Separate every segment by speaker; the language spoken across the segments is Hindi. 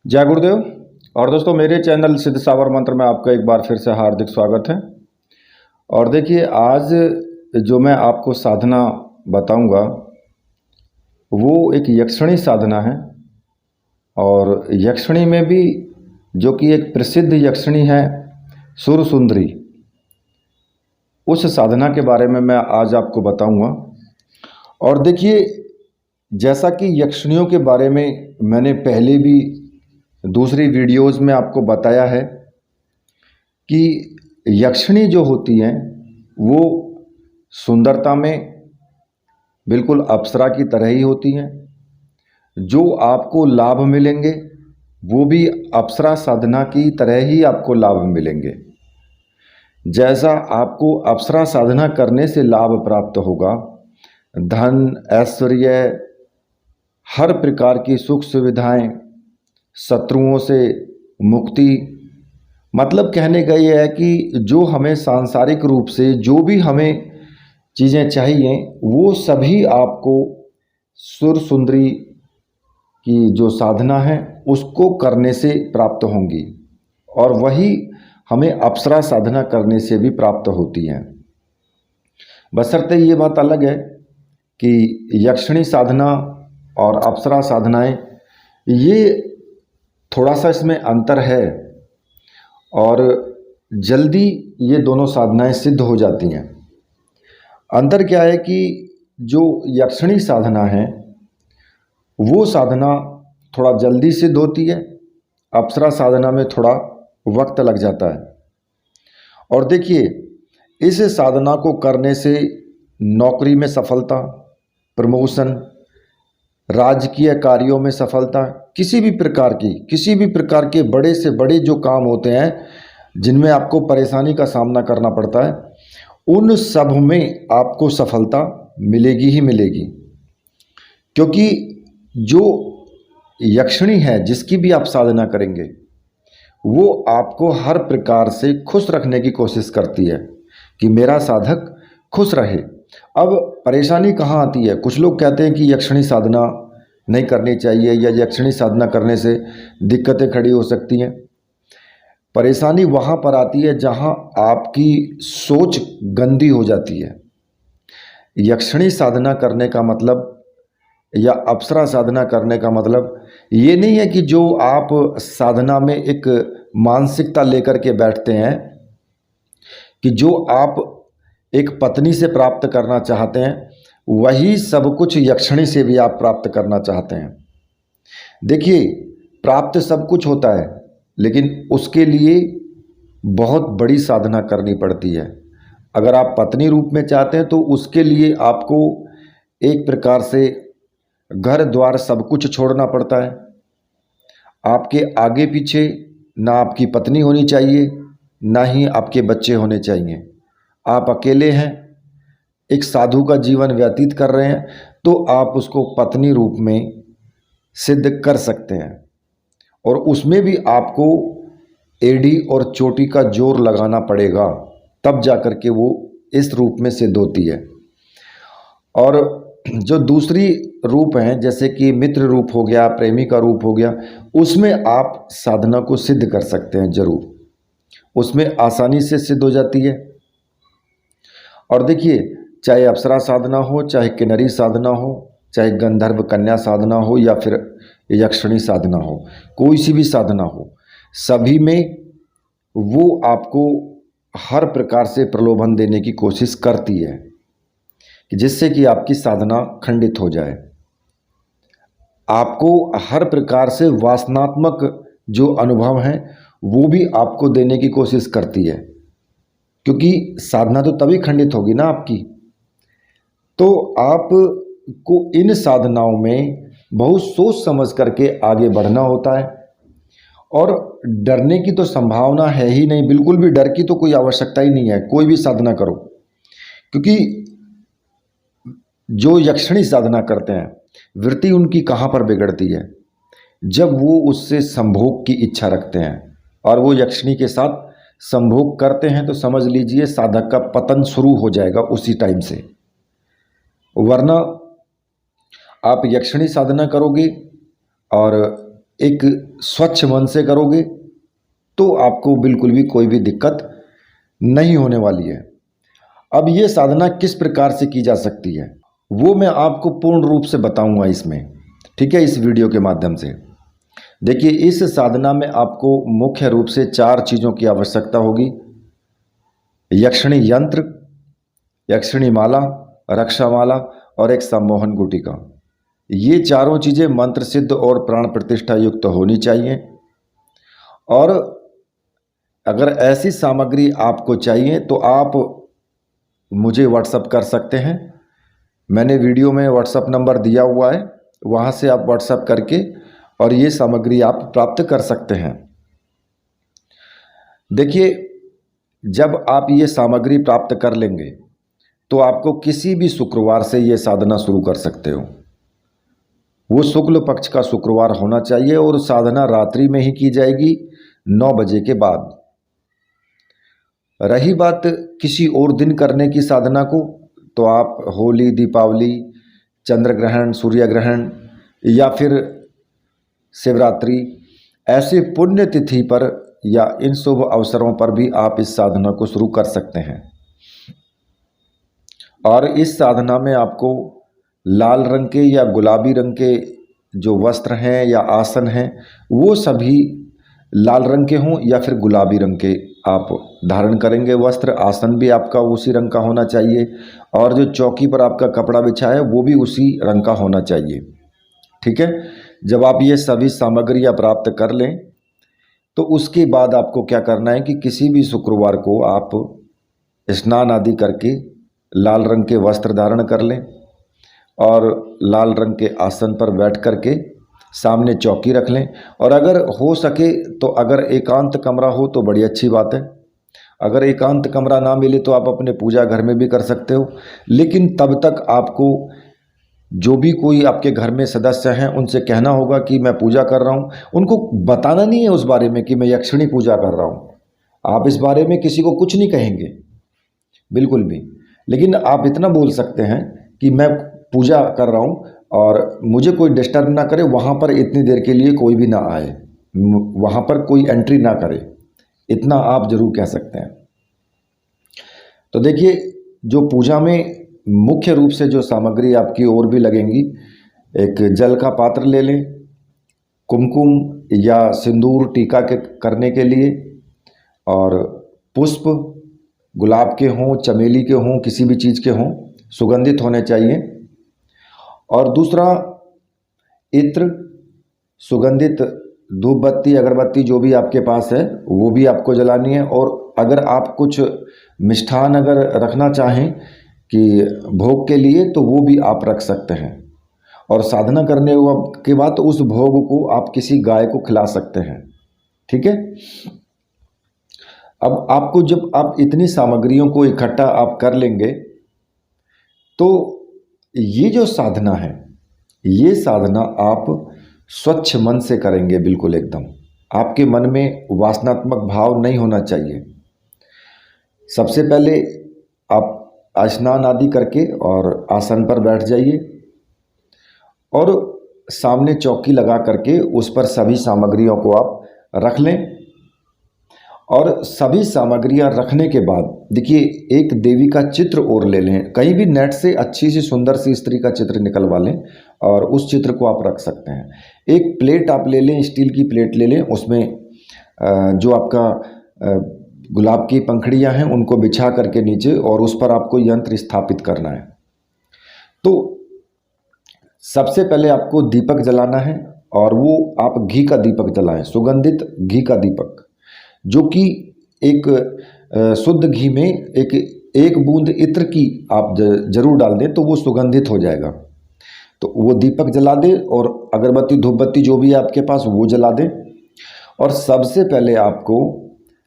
Speaker 1: जय गुरुदेव। और दोस्तों, मेरे चैनल सिद्ध सावर मंत्र में आपका एक बार फिर से हार्दिक स्वागत है। और देखिए, आज जो मैं आपको साधना बताऊंगा वो एक यक्षिणी साधना है। और यक्षिणी में भी जो कि एक प्रसिद्ध यक्षिणी है सुरसुंदरी, उस साधना के बारे में मैं आज आपको बताऊंगा। और देखिए, जैसा कि यक्षिणियों के बारे में मैंने पहले भी दूसरी वीडियोस में आपको बताया है कि यक्षिणी जो होती हैं वो सुंदरता में बिल्कुल अप्सरा की तरह ही होती हैं। जो आपको लाभ मिलेंगे वो भी अप्सरा साधना की तरह ही आपको लाभ मिलेंगे। जैसा आपको अप्सरा साधना करने से लाभ प्राप्त होगा, धन, ऐश्वर्य, हर प्रकार की सुख सुविधाएं, शत्रुओं से मुक्ति, मतलब कहने का ये है कि जो हमें सांसारिक रूप से जो भी हमें चीज़ें चाहिए वो सभी आपको सुरसुंदरी की जो साधना है उसको करने से प्राप्त होंगी। और वही हमें अप्सरा साधना करने से भी प्राप्त होती हैं। बशर्ते ये बात अलग है कि यक्षिणी साधना और अप्सरा साधनाएं, ये थोड़ा सा इसमें अंतर है और जल्दी ये दोनों साधनाएं सिद्ध हो जाती हैं। अंतर क्या है कि जो यक्षिणी साधना है वो साधना थोड़ा जल्दी सिद्ध होती है, अप्सरा साधना में थोड़ा वक्त लग जाता है। और देखिए, इस साधना को करने से नौकरी में सफलता, प्रमोशन, राजकीय कार्यों में सफलता, किसी भी प्रकार के बड़े से बड़े जो काम होते हैं जिनमें आपको परेशानी का सामना करना पड़ता है, उन सब में आपको सफलता मिलेगी ही मिलेगी। क्योंकि जो यक्षिणी है जिसकी भी आप साधना करेंगे वो आपको हर प्रकार से खुश रखने की कोशिश करती है कि मेरा साधक खुश रहे। अब परेशानी कहाँ आती है? कुछ लोग कहते हैं कि यक्षिणी साधना नहीं करनी चाहिए या यक्षिणी साधना करने से दिक्कतें खड़ी हो सकती हैं। परेशानी वहाँ पर आती है जहाँ आपकी सोच गंदी हो जाती है। यक्षिणी साधना करने का मतलब या अप्सरा साधना करने का मतलब ये नहीं है कि जो आप साधना में एक मानसिकता लेकर के बैठते हैं कि जो आप एक पत्नी से प्राप्त करना चाहते हैं वही सब कुछ यक्षिणी से भी आप प्राप्त करना चाहते हैं। देखिए, प्राप्त सब कुछ होता है लेकिन उसके लिए बहुत बड़ी साधना करनी पड़ती है। अगर आप पत्नी रूप में चाहते हैं तो उसके लिए आपको एक प्रकार से घर द्वार सब कुछ छोड़ना पड़ता है। आपके आगे पीछे ना आपकी पत्नी होनी चाहिए, ना ही आपके बच्चे होने चाहिए। आप अकेले हैं, एक साधु का जीवन व्यतीत कर रहे हैं, तो आप उसको पत्नी रूप में सिद्ध कर सकते हैं। और उसमें भी आपको एड़ी और चोटी का जोर लगाना पड़ेगा, तब जाकर के वो इस रूप में सिद्ध होती है। और जो दूसरी रूप हैं, जैसे कि मित्र रूप हो गया, प्रेमी का रूप हो गया, उसमें आप साधना को सिद्ध कर सकते हैं जरूर, उसमें आसानी से सिद्ध हो जाती है। और देखिए, चाहे अप्सरा साधना हो, चाहे किन्नरी साधना हो, चाहे गंधर्व कन्या साधना हो या फिर यक्षिणी साधना हो, कोई सी भी साधना हो, सभी में वो आपको हर प्रकार से प्रलोभन देने की कोशिश करती है कि जिससे कि आपकी साधना खंडित हो जाए। आपको हर प्रकार से वासनात्मक जो अनुभव हैं वो भी आपको देने की कोशिश करती है, क्योंकि साधना तो तभी खंडित होगी ना आपकी। तो आपको इन साधनाओं में बहुत सोच समझ करके आगे बढ़ना होता है। और डरने की तो संभावना है ही नहीं, बिल्कुल भी डर की तो कोई आवश्यकता ही नहीं है। कोई भी साधना करो, क्योंकि जो यक्षिणी साधना करते हैं वृत्ति उनकी कहाँ पर बिगड़ती है? जब वो उससे संभोग की इच्छा रखते हैं और वो यक्षिणी के साथ संभोग करते हैं, तो समझ लीजिए साधक का पतन शुरू हो जाएगा उसी टाइम से। वरना आप यक्षिणी साधना करोगे और एक स्वच्छ मन से करोगे तो आपको बिल्कुल भी कोई भी दिक्कत नहीं होने वाली है। अब ये साधना किस प्रकार से की जा सकती है वो मैं आपको पूर्ण रूप से बताऊंगा इसमें, ठीक है, इस वीडियो के माध्यम से। देखिए, इस साधना में आपको मुख्य रूप से 4 चीज़ों की आवश्यकता होगी। यक्षिणी यंत्र, यक्षिणी माला, रक्षामाला और एक सम्मोहन गुटिका। ये चारों चीज़ें मंत्र सिद्ध और प्राण प्रतिष्ठा युक्त होनी चाहिए। और अगर ऐसी सामग्री आपको चाहिए तो आप मुझे व्हाट्सअप कर सकते हैं। मैंने वीडियो में व्हाट्सअप नंबर दिया हुआ है, वहाँ से आप व्हाट्सअप करके और ये सामग्री आप प्राप्त कर सकते हैं। देखिए, जब आप ये सामग्री प्राप्त कर लेंगे तो आपको किसी भी शुक्रवार से ये साधना शुरू कर सकते हो। वो शुक्ल पक्ष का शुक्रवार होना चाहिए और साधना रात्रि में ही की जाएगी 9 बजे के बाद। रही बात किसी और दिन करने की साधना को, तो आप होली, दीपावली, चंद्र ग्रहण, सूर्य ग्रहण या फिर शिवरात्रि ऐसे पुण्य तिथि पर या इन शुभ अवसरों पर भी आप इस साधना को शुरू कर सकते हैं। और इस साधना में आपको लाल रंग के या गुलाबी रंग के जो वस्त्र हैं या आसन हैं वो सभी लाल रंग के हों या फिर गुलाबी रंग के आप धारण करेंगे। वस्त्र, आसन भी आपका उसी रंग का होना चाहिए और जो चौकी पर आपका कपड़ा बिछा है वो भी उसी रंग का होना चाहिए, ठीक है। जब आप ये सभी सामग्रियाँ प्राप्त कर लें तो उसके बाद आपको क्या करना है कि किसी भी शुक्रवार को आप स्नान आदि करके लाल रंग के वस्त्र धारण कर लें और लाल रंग के आसन पर बैठ करके सामने चौकी रख लें। और अगर हो सके तो अगर एकांत कमरा हो तो बड़ी अच्छी बात है। अगर एकांत कमरा ना मिले तो आप अपने पूजा घर में भी कर सकते हो, लेकिन तब तक आपको जो भी कोई आपके घर में सदस्य हैं उनसे कहना होगा कि मैं पूजा कर रहा हूँ। उनको बताना नहीं है उस बारे में कि मैं यक्षिणी पूजा कर रहा हूँ। आप इस बारे में किसी को कुछ नहीं कहेंगे बिल्कुल भी, लेकिन आप इतना बोल सकते हैं कि मैं पूजा कर रहा हूँ और मुझे कोई डिस्टर्ब ना करे, वहाँ पर इतनी देर के लिए कोई भी ना आए, वहाँ पर कोई एंट्री ना करे, इतना आप जरूर कह सकते हैं। तो देखिए, जो पूजा में मुख्य रूप से जो सामग्री आपकी और भी लगेंगी, एक जल का पात्र ले लें, कुमकुम या सिंदूर टीका के करने के लिए, और पुष्प गुलाब के हों, चमेली के हों, किसी भी चीज़ के हों, सुगंधित होने चाहिए। और दूसरा, इत्र, सुगंधित धूप बत्ती, अगरबत्ती जो भी आपके पास है वो भी आपको जलानी है। और अगर आप कुछ मिष्ठान अगर रखना चाहें कि भोग के लिए तो वो भी आप रख सकते हैं। और साधना करने के बाद तो उस भोग को आप किसी गाय को खिला सकते हैं, ठीक है। अब आपको जब आप इतनी सामग्रियों को इकट्ठा आप कर लेंगे तो ये जो साधना है, ये साधना आप स्वच्छ मन से करेंगे, बिल्कुल एकदम। आपके मन में वासनात्मक भाव नहीं होना चाहिए। सबसे पहले आप स्नान आदि करके और आसन पर बैठ जाइए और सामने चौकी लगा करके उस पर सभी सामग्रियों को आप रख लें। और सभी सामग्रियां रखने के बाद देखिए, एक देवी का चित्र और ले लें, कहीं भी नेट से अच्छी सी सुंदर सी स्त्री का चित्र निकलवा लें और उस चित्र को आप रख सकते हैं। एक प्लेट आप ले लें, स्टील की प्लेट ले लें, उसमें जो आपका गुलाब की पंखड़ियां हैं उनको बिछा करके नीचे, और उस पर आपको यंत्र स्थापित करना है। तो सबसे पहले आपको दीपक जलाना है और वो आप घी का दीपक जलाएं, सुगंधित घी का दीपक, जो कि एक शुद्ध घी में एक बूंद इत्र की आप जरूर डाल दें तो वो सुगंधित हो जाएगा। तो वो दीपक जला दें और अगरबत्ती धूपबत्ती जो भी है आपके पास वो जला दें। और सबसे पहले आपको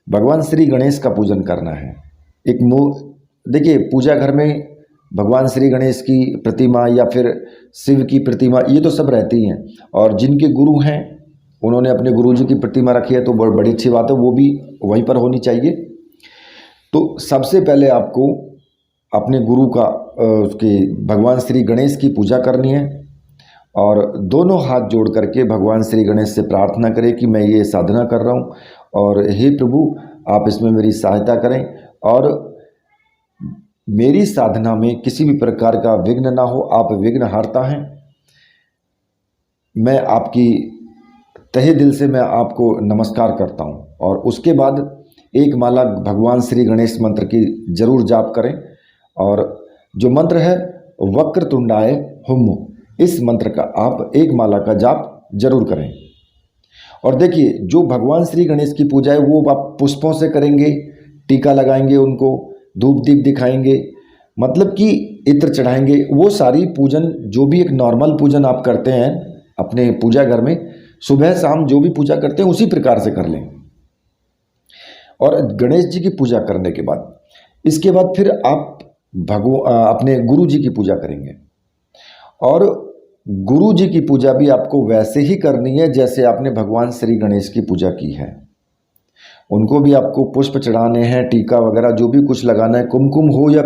Speaker 1: भगवान श्री गणेश का पूजन करना है। देखिए, पूजा घर में भगवान श्री गणेश की प्रतिमा या फिर शिव की प्रतिमा ये तो सब रहती हैं, और जिनके गुरु हैं उन्होंने अपने गुरुजी की प्रतिमा रखी है तो बड़ी अच्छी बात है, वो भी वहीं पर होनी चाहिए। तो सबसे पहले आपको अपने गुरु का उसके भगवान श्री गणेश की पूजा करनी है और दोनों हाथ जोड़ करके भगवान श्री गणेश से प्रार्थना करें कि मैं ये साधना कर रहा हूँ और हे प्रभु आप इसमें मेरी सहायता करें और मेरी साधना में किसी भी प्रकार का विघ्न ना हो। आप विघ्नहर्ता हैं, मैं आपकी तहे दिल से मैं आपको नमस्कार करता हूँ। और उसके बाद एक माला भगवान श्री गणेश मंत्र की जरूर जाप करें। और जो मंत्र है वक्रतुंडाय हुम, इस मंत्र का आप एक माला का जाप जरूर करें। और देखिए जो भगवान श्री गणेश की पूजा है वो आप पुष्पों से करेंगे, टीका लगाएंगे, उनको धूप दीप दिखाएंगे, मतलब कि इत्र चढ़ाएंगे। वो सारी पूजन जो भी एक नॉर्मल पूजन आप करते हैं अपने पूजा घर में, सुबह शाम जो भी पूजा करते हैं उसी प्रकार से कर लें। और गणेश जी की पूजा करने के बाद इसके बाद फिर आप अपने गुरु जी की पूजा करेंगे। और गुरु जी की पूजा भी आपको वैसे ही करनी है जैसे आपने भगवान श्री गणेश की पूजा की है। उनको भी आपको पुष्प चढ़ाने हैं, टीका वगैरह जो भी कुछ लगाना है, कुमकुम हो या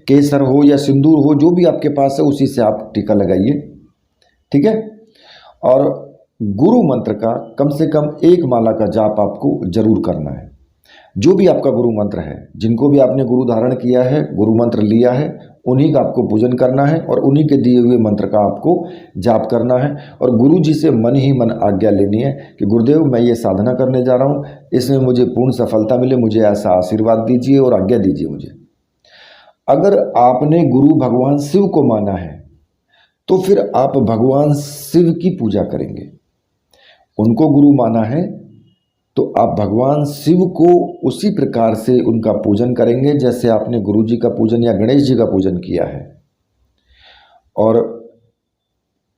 Speaker 1: केसर हो या सिंदूर हो, जो भी आपके पास है उसी से आप टीका लगाइए, ठीक है। और गुरु मंत्र का कम से कम एक माला का जाप आपको जरूर करना है। जो भी आपका गुरु मंत्र है, जिनको भी आपने गुरु धारण किया है, गुरु मंत्र लिया है, उन्हीं का आपको पूजन करना है और उन्हीं के दिए हुए मंत्र का आपको जाप करना है। और गुरु जी से मन ही मन आज्ञा लेनी है कि गुरुदेव मैं ये साधना करने जा रहा हूँ, इसमें मुझे पूर्ण सफलता मिले, मुझे ऐसा आशीर्वाद दीजिए और आज्ञा दीजिए मुझे। अगर आपने गुरु भगवान शिव को माना है तो फिर आप भगवान शिव की पूजा करेंगे। उनको गुरु माना है तो आप भगवान शिव को उसी प्रकार से उनका पूजन करेंगे जैसे आपने गुरु जी का पूजन या गणेश जी का पूजन किया है। और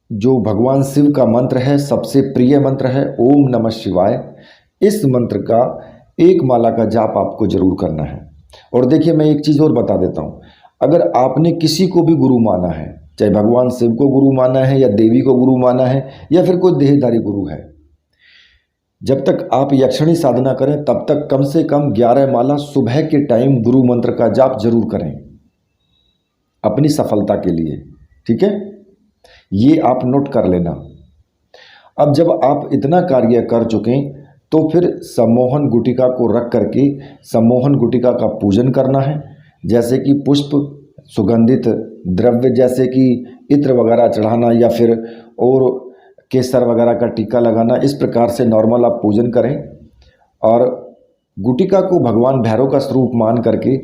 Speaker 1: जो भगवान शिव का मंत्र है, सबसे प्रिय मंत्र है ओम नमः शिवाय, इस मंत्र का एक माला का जाप आपको जरूर करना है। और देखिए मैं एक चीज़ और बता देता हूँ, अगर आपने किसी को भी गुरु माना है, चाहे भगवान शिव को गुरु माना है या देवी को गुरु माना है या फिर कोई देहधारी गुरु है, जब तक आप यक्षिणी साधना करें तब तक कम से कम 11 माला सुबह के टाइम गुरु मंत्र का जाप जरूर करें अपनी सफलता के लिए, ठीक है। ये आप नोट कर लेना। अब जब आप इतना कार्य कर चुके तो फिर सम्मोहन गुटिका को रख करके सम्मोहन गुटिका का पूजन करना है, जैसे कि पुष्प, सुगंधित द्रव्य जैसे कि इत्र वगैरह चढ़ाना या फिर और केसर वगैरह का टीका लगाना। इस प्रकार से नॉर्मल आप पूजन करें। और गुटिका को भगवान भैरव का स्वरूप मान करके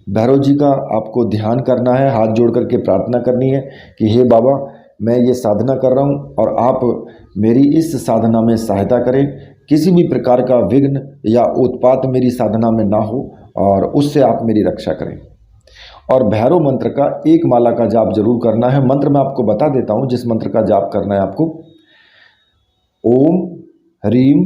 Speaker 1: भैरव जी का आपको ध्यान करना है, हाथ जोड़ करके प्रार्थना करनी है कि हे बाबा मैं ये साधना कर रहा हूँ और आप मेरी इस साधना में सहायता करें, किसी भी प्रकार का विघ्न या उत्पात मेरी साधना में ना हो और उससे आप मेरी रक्षा करें। और भैरव मंत्र का एक माला का जाप जरूर करना है। मंत्र मैं आपको बता देता हूँ जिस मंत्र का जाप करना है आपको। ओम ह्रीम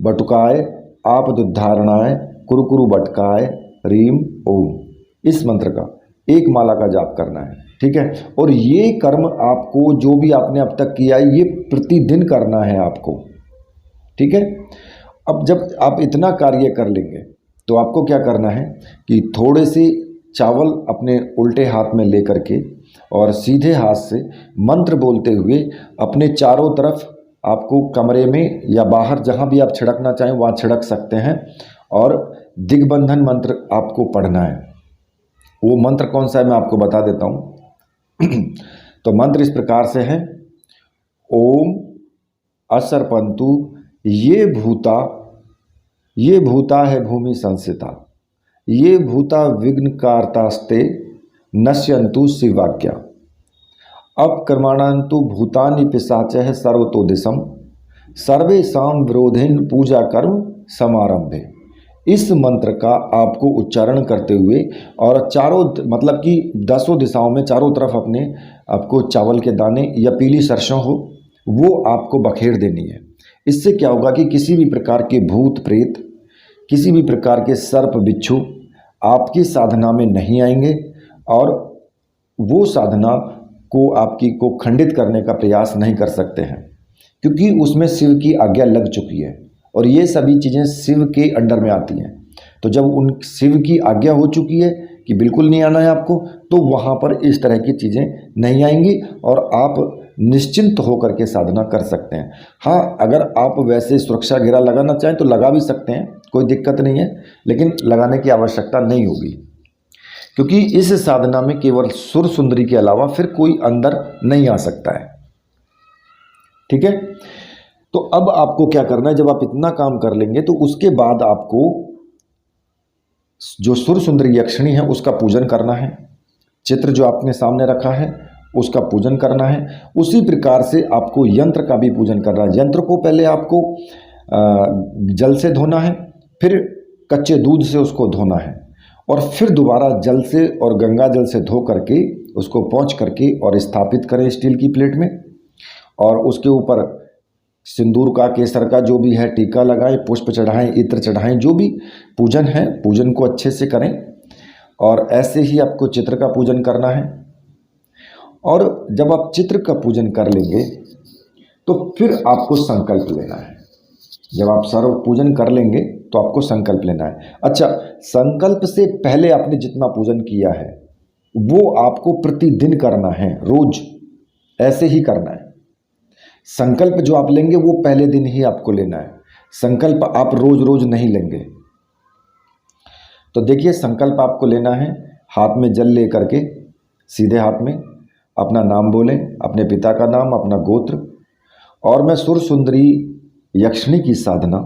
Speaker 1: बटुकाय आपदुद्धारणाय कुरुकुरु बटकाय ह्रीम ओम, इस मंत्र का एक माला का जाप करना है, ठीक है। और ये कर्म आपको जो भी आपने अब तक किया है ये प्रतिदिन करना है आपको, ठीक है। अब जब आप इतना कार्य कर लेंगे तो आपको क्या करना है कि थोड़े से चावल अपने उल्टे हाथ में ले करके और सीधे हाथ से मंत्र बोलते हुए अपने चारों तरफ आपको कमरे में या बाहर जहाँ भी आप छिड़कना चाहें वहाँ छिड़क सकते हैं। और दिग्बंधन मंत्र आपको पढ़ना है। वो मंत्र कौन सा है मैं आपको बता देता हूँ। तो मंत्र इस प्रकार से है, ओम असर्पंतु ये भूता है भूमि संस्थिता, ये भूता विघ्नकारतास्ते नश्यंतु शिवाज्ञा, अपक्रमाणन्तु भूतानि पिशाचः सर्वतो दिशम सर्वेषां विरोधेन पूजा कर्म समारंभे। इस मंत्र का आपको उच्चारण करते हुए और चारों मतलब कि 10 दिशाओं में चारों तरफ अपने आपको चावल के दाने या पीली सरसों हो वो आपको बखेर देनी है। इससे क्या होगा कि किसी भी प्रकार के भूत प्रेत, किसी भी प्रकार के सर्प बिच्छू आपकी साधना में नहीं आएंगे और वो साधना को आपकी को खंडित करने का प्रयास नहीं कर सकते हैं, क्योंकि उसमें शिव की आज्ञा लग चुकी है और ये सभी चीज़ें शिव के अंडर में आती हैं। तो जब उन शिव की आज्ञा हो चुकी है कि बिल्कुल नहीं आना है आपको, तो वहाँ पर इस तरह की चीज़ें नहीं आएंगी और आप निश्चिंत होकर के साधना कर सकते हैं। हाँ, अगर आप वैसे सुरक्षा घेरा लगाना चाहें तो लगा भी सकते हैं, कोई दिक्कत नहीं है, लेकिन लगाने की आवश्यकता नहीं होगी, क्योंकि इस साधना में केवल सुर सुंदरी के अलावा फिर कोई अंदर नहीं आ सकता है। ठीक है, तो अब आपको क्या करना है, जब आप इतना काम कर लेंगे तो उसके बाद आपको जो सुर सुंदरी यक्षिणी है उसका पूजन करना है। चित्र जो आपने सामने रखा है उसका पूजन करना है। उसी प्रकार से आपको यंत्र का भी पूजन करना है। यंत्र को पहले आपको जल से धोना है, फिर कच्चे दूध से उसको धोना है, और फिर दोबारा जल से और गंगा जल से धो करके उसको पोंछ करके और स्थापित करें स्टील की प्लेट में, और उसके ऊपर सिंदूर का, केसर का जो भी है टीका लगाएं, पुष्प चढ़ाएं, इत्र चढ़ाएं, जो भी पूजन है पूजन को अच्छे से करें। और ऐसे ही आपको चित्र का पूजन करना है। और जब आप चित्र का पूजन कर लेंगे तो फिर आपको संकल्प लेना है। जब आप सर्व पूजन कर लेंगे तो आपको संकल्प लेना है। अच्छा, संकल्प से पहले आपने जितना पूजन किया है वो आपको प्रतिदिन करना है, रोज ऐसे ही करना है। संकल्प जो आप लेंगे वो पहले दिन ही आपको लेना है, संकल्प आप रोज रोज नहीं लेंगे। तो देखिए, संकल्प आपको लेना है, हाथ में जल ले करके सीधे हाथ में अपना नाम बोलें, अपने पिता का नाम, अपना गोत्र, और मैं सुर सुंदरी यक्षिणी की साधना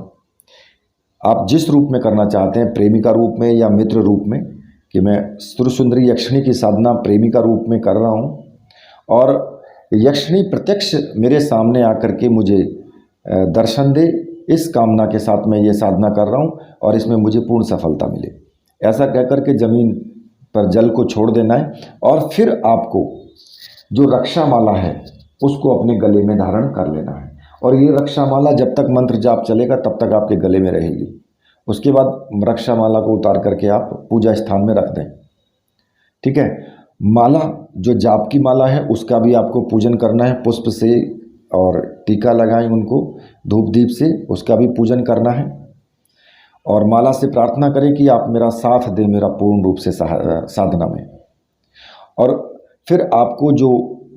Speaker 1: आप जिस रूप में करना चाहते हैं, प्रेमिका रूप में या मित्र रूप में, कि मैं सुर सुंदरी यक्षिणी की साधना प्रेमिका रूप में कर रहा हूँ, और यक्षिणी प्रत्यक्ष मेरे सामने आकर के मुझे दर्शन दे, इस कामना के साथ मैं ये साधना कर रहा हूँ और इसमें मुझे पूर्ण सफलता मिले, ऐसा कहकर के जमीन पर जल को छोड़ देना है। और फिर आपको जो रक्षा माला है उसको अपने गले में धारण कर लेना है, और ये रक्षा माला जब तक मंत्र जाप चलेगा तब तक आपके गले में रहेगी। उसके बाद रक्षा माला को उतार करके आप पूजा स्थान में रख दें। ठीक है, माला जो जाप की माला है उसका भी आपको पूजन करना है, पुष्प से और टीका लगाएं उनको धूप दीप से, उसका भी पूजन करना है। और माला से प्रार्थना करें कि आप मेरा साथ दें, मेरा पूर्ण रूप से साधना में। और फिर आपको जो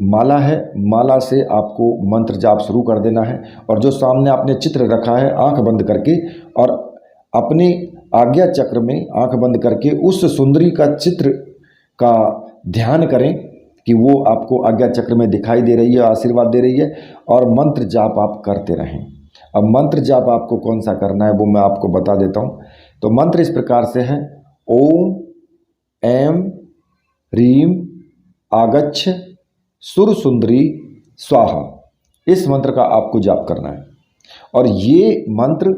Speaker 1: माला है, माला से आपको मंत्र जाप शुरू कर देना है, और जो सामने आपने चित्र रखा है आंख बंद करके, और अपने आज्ञा चक्र में आंख बंद करके उस सुंदरी का चित्र का ध्यान करें कि वो आपको आज्ञा चक्र में दिखाई दे रही है, आशीर्वाद दे रही है, और मंत्र जाप आप करते रहें। अब मंत्र जाप आपको कौन सा करना है वो मैं आपको बता देता हूँ। तो मंत्र इस प्रकार से है, ओम ऐं ह्रीं आगच्छ सुर सुंदरी स्वाहा। इस मंत्र का आपको जाप करना है, और ये मंत्र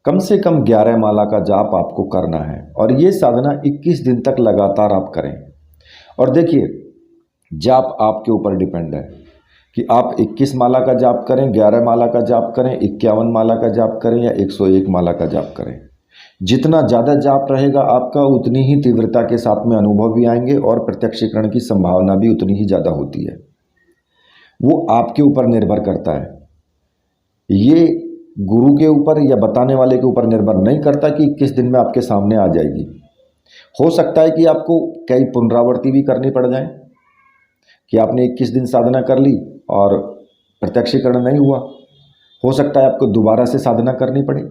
Speaker 1: कम से कम 11 माला का जाप आपको करना है, और ये साधना 21 दिन तक लगातार आप करें। और देखिए, जाप आपके ऊपर डिपेंड है कि आप 21 माला का जाप करें, 11 माला का जाप करें, 51 माला का जाप करें, या 101 माला का जाप करें। जितना ज़्यादा जाप रहेगा आपका, उतनी ही तीव्रता के साथ में अनुभव भी आएंगे, और प्रत्यक्षीकरण की संभावना भी उतनी ही ज़्यादा होती है। वो आपके ऊपर निर्भर करता है, ये गुरु के ऊपर या बताने वाले के ऊपर निर्भर नहीं करता कि 21 दिन में आपके सामने आ जाएगी। हो सकता है कि आपको कई पुनरावृत्ति भी करनी पड़ जाए, कि आपने 21 दिन साधना कर ली और प्रत्यक्षीकरण नहीं हुआ, हो सकता है आपको दोबारा से साधना करनी पड़े।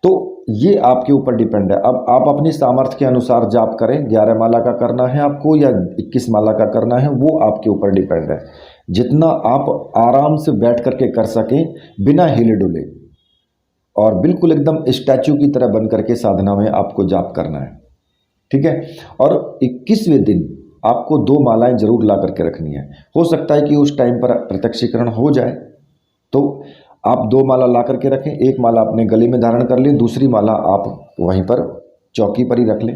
Speaker 1: तो ये आपके ऊपर डिपेंड है। अब आप अपनी सामर्थ्य के अनुसार जाप करें, 11 माला का करना है आपको या 21 माला का करना है, वो आपके ऊपर डिपेंड है। जितना आप आराम से बैठ करके कर सकें, बिना हिले डुले, और बिल्कुल एकदम स्टैचू की तरह बन करके साधना में आपको जाप करना है। ठीक है, और 21वें दिन आपको 2 मालाएं जरूर ला करके रखनी है। हो सकता है कि उस टाइम पर प्रत्यक्षीकरण हो जाए, तो आप 2 माला ला करके रखें, एक माला अपने गले में धारण कर लें, दूसरी माला आप वहीं पर चौकी पर ही रख लें।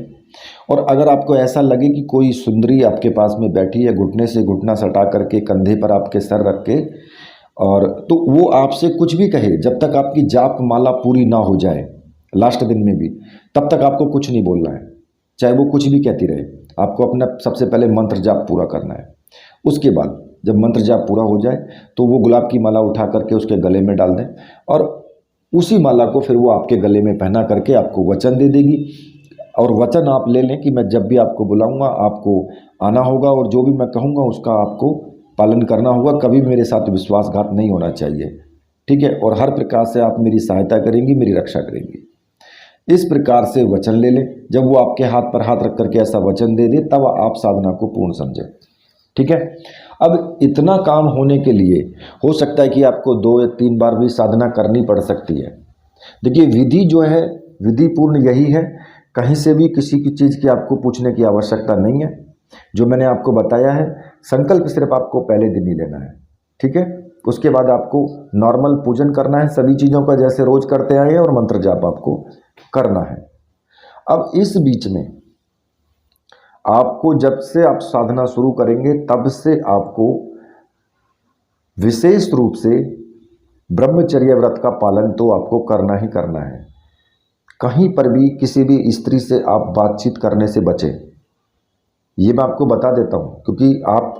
Speaker 1: और अगर आपको ऐसा लगे कि कोई सुंदरी आपके पास में बैठी है, घुटने से घुटना सटा करके, कंधे पर आपके सर रख के, और तो वो आपसे कुछ भी कहे, जब तक आपकी जाप माला पूरी ना हो जाए लास्ट दिन में भी, तब तक आपको कुछ नहीं बोलना है, चाहे वो कुछ भी कहती रहे। आपको अपना सबसे पहले मंत्र जाप पूरा करना है। उसके बाद जब मंत्र जाप पूरा हो जाए तो वो गुलाब की माला उठा करके उसके गले में डाल दें, और उसी माला को फिर वो आपके गले में पहना करके आपको वचन दे देगी। और वचन आप ले लें कि मैं जब भी आपको बुलाऊंगा आपको आना होगा, और जो भी मैं कहूँगा उसका आपको पालन करना होगा, कभी भी मेरे साथ विश्वासघात नहीं होना चाहिए, ठीक है। और हर प्रकार से आप मेरी सहायता करेंगी, मेरी रक्षा करेंगी। इस प्रकार से वचन ले लें। जब वो आपके हाथ पर हाथ रख करके ऐसा वचन दे दे, तब आप साधना को पूर्ण समझें, ठीक है। अब इतना काम होने के लिए हो सकता है कि आपको 2 या 3 बार भी साधना करनी पड़ सकती है। देखिए, विधि जो है, विधि पूर्ण यही है, कहीं से भी किसी की चीज़ की आपको पूछने की आवश्यकता नहीं है। जो मैंने आपको बताया है, संकल्प सिर्फ आपको पहले दिन ही लेना है, ठीक है। उसके बाद आपको नॉर्मल पूजन करना है सभी चीज़ों का, जैसे रोज करते आए हैं, और मंत्र जाप आपको करना है। अब इस बीच में आपको, जब से आप साधना शुरू करेंगे, तब से आपको विशेष रूप से ब्रह्मचर्य व्रत का पालन तो आपको करना ही करना है। कहीं पर भी किसी भी स्त्री से आप बातचीत करने से बचें, ये मैं आपको बता देता हूँ, क्योंकि आप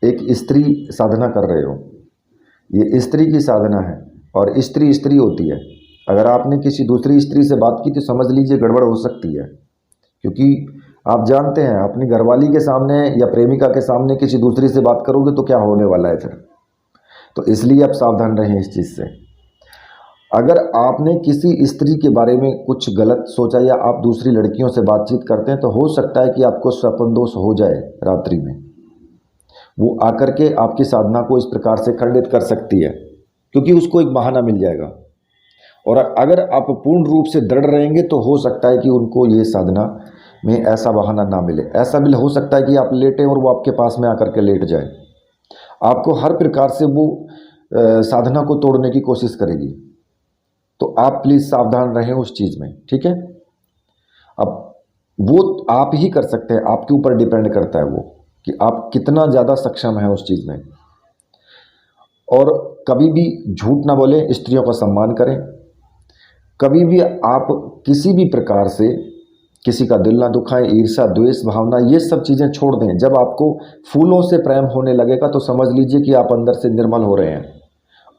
Speaker 1: एक स्त्री साधना कर रहे हो, ये स्त्री की साधना है, और स्त्री स्त्री होती है। अगर आपने किसी दूसरी स्त्री से बात की तो समझ लीजिए गड़बड़ हो सकती है, क्योंकि आप जानते हैं अपनी घरवाली के सामने या प्रेमिका के सामने किसी दूसरी से बात करोगे तो क्या होने वाला है फिर। तो इसलिए आप सावधान रहें इस चीज़ से। अगर आपने किसी स्त्री के बारे में कुछ गलत सोचा, या आप दूसरी लड़कियों से बातचीत करते हैं, तो हो सकता है कि आपको स्वप्न दोष हो जाए रात्रि में। वो आकर के आपकी साधना को इस प्रकार से खंडित कर सकती है, क्योंकि उसको एक बहाना मिल जाएगा। और अगर आप पूर्ण रूप से दृढ़ रहेंगे तो हो सकता है कि उनको ये साधना में ऐसा बहाना ना मिले। ऐसा भी हो सकता है कि आप लेटें और वो आपके पास में आकर के लेट जाए। आपको हर प्रकार से वो साधना को तोड़ने की कोशिश करेगी। तो आप प्लीज़ सावधान रहें उस चीज़ में, ठीक है। अब वो आप ही कर सकते हैं, आपके ऊपर डिपेंड करता है वो, कि आप कितना ज़्यादा सक्षम हैं उस चीज़ में। और कभी भी झूठ ना बोलें, स्त्रियों का सम्मान करें। कभी भी आप किसी भी प्रकार से किसी का दिल ना दुखाएं, ईर्ष्या, द्वेष भावना, ये सब चीज़ें छोड़ दें। जब आपको फूलों से प्रेम होने लगेगा तो समझ लीजिए कि आप अंदर से निर्मल हो रहे हैं,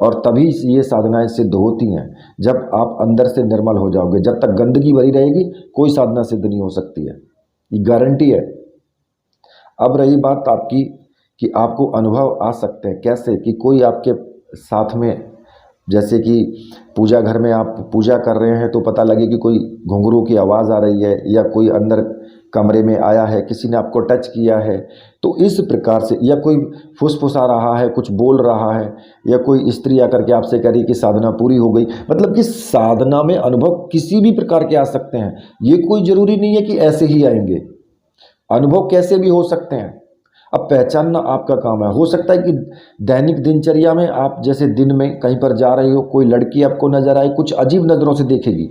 Speaker 1: और तभी ये साधनाएं सिद्ध होती हैं जब आप अंदर से निर्मल हो जाओगे। जब तक गंदगी भरी रहेगी कोई साधना सिद्ध नहीं हो सकती है, ये गारंटी है। अब रही बात आपकी कि आपको अनुभव आ सकते हैं कैसे, कि कोई आपके साथ में, जैसे कि पूजा घर में आप पूजा कर रहे हैं तो पता लगे कि कोई घुंघरू की आवाज़ आ रही है, या कोई अंदर कमरे में आया है, किसी ने आपको टच किया है, तो इस प्रकार से, या कोई फुसफुसा रहा है, कुछ बोल रहा है, या कोई स्त्री आकर के आपसे कह रही कि साधना पूरी हो गई। मतलब कि साधना में अनुभव किसी भी प्रकार के आ सकते हैं, ये कोई ज़रूरी नहीं है कि ऐसे ही आएंगे। अनुभव कैसे भी हो सकते हैं। अब पहचानना आपका काम है। हो सकता है कि दैनिक दिनचर्या में आप जैसे दिन में कहीं पर जा रहे हो, कोई लड़की आपको नजर आए, कुछ अजीब नज़रों से देखेगी,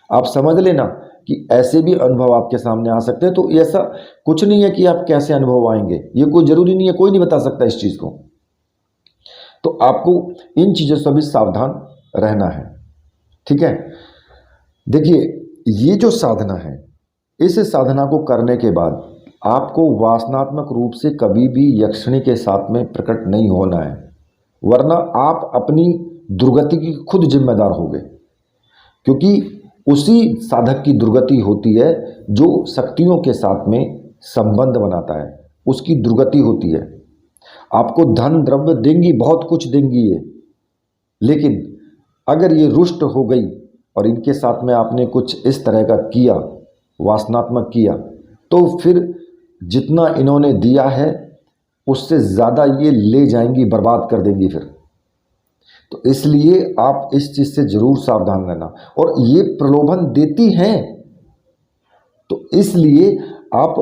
Speaker 1: आप समझ लेना कि ऐसे भी अनुभव आपके सामने आ सकते हैं। तो ऐसा कुछ नहीं है कि आप कैसे अनुभव आएंगे, ये कोई ज़रूरी नहीं है, कोई नहीं बता सकता इस चीज़ को। तो आपको इन चीज़ों से भी सावधान रहना है, ठीक है। देखिए, ये जो साधना है, इस साधना को करने के बाद आपको वासनात्मक रूप से कभी भी यक्षिणी के साथ में प्रकट नहीं होना है, वरना आप अपनी दुर्गति की खुद जिम्मेदार होंगे। क्योंकि उसी साधक की दुर्गति होती है जो शक्तियों के साथ में संबंध बनाता है, उसकी दुर्गति होती है। आपको धन द्रव्य देंगी, बहुत कुछ देंगी ये, लेकिन अगर ये रुष्ट हो गई और इनके साथ में आपने कुछ इस तरह का किया, वासनात्मक किया, तो फिर जितना इन्होंने दिया है उससे ज़्यादा ये ले जाएंगी, बर्बाद कर देंगी फिर। तो इसलिए आप इस चीज़ से ज़रूर सावधान रहना। और ये प्रलोभन देती हैं, तो इसलिए आप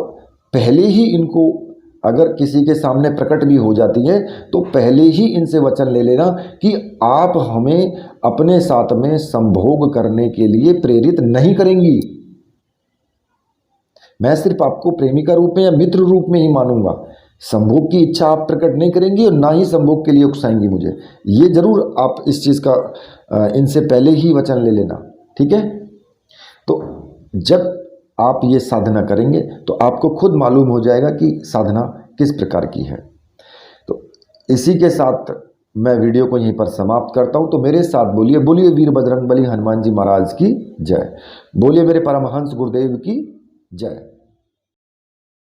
Speaker 1: पहले ही इनको, अगर किसी के सामने प्रकट भी हो जाती है तो पहले ही इनसे वचन ले लेना कि आप हमें अपने साथ में संभोग करने के लिए प्रेरित नहीं करेंगी। मैं सिर्फ आपको प्रेमिका रूप में या मित्र रूप में ही मानूंगा। संभोग की इच्छा आप प्रकट नहीं करेंगी और ना ही संभोग के लिए उकसाएंगी मुझे। ये जरूर आप इस चीज़ का इनसे पहले ही वचन ले लेना, ठीक है। तो जब आप ये साधना करेंगे तो आपको खुद मालूम हो जाएगा कि साधना किस प्रकार की है। तो इसी के साथ मैं वीडियो को यहीं पर समाप्त करता हूं। तो मेरे साथ बोलिए, बोलिए वीर बजरंगबली हनुमान जी महाराज की जय, बोलिए मेरे परमहंस गुरुदेव की जय।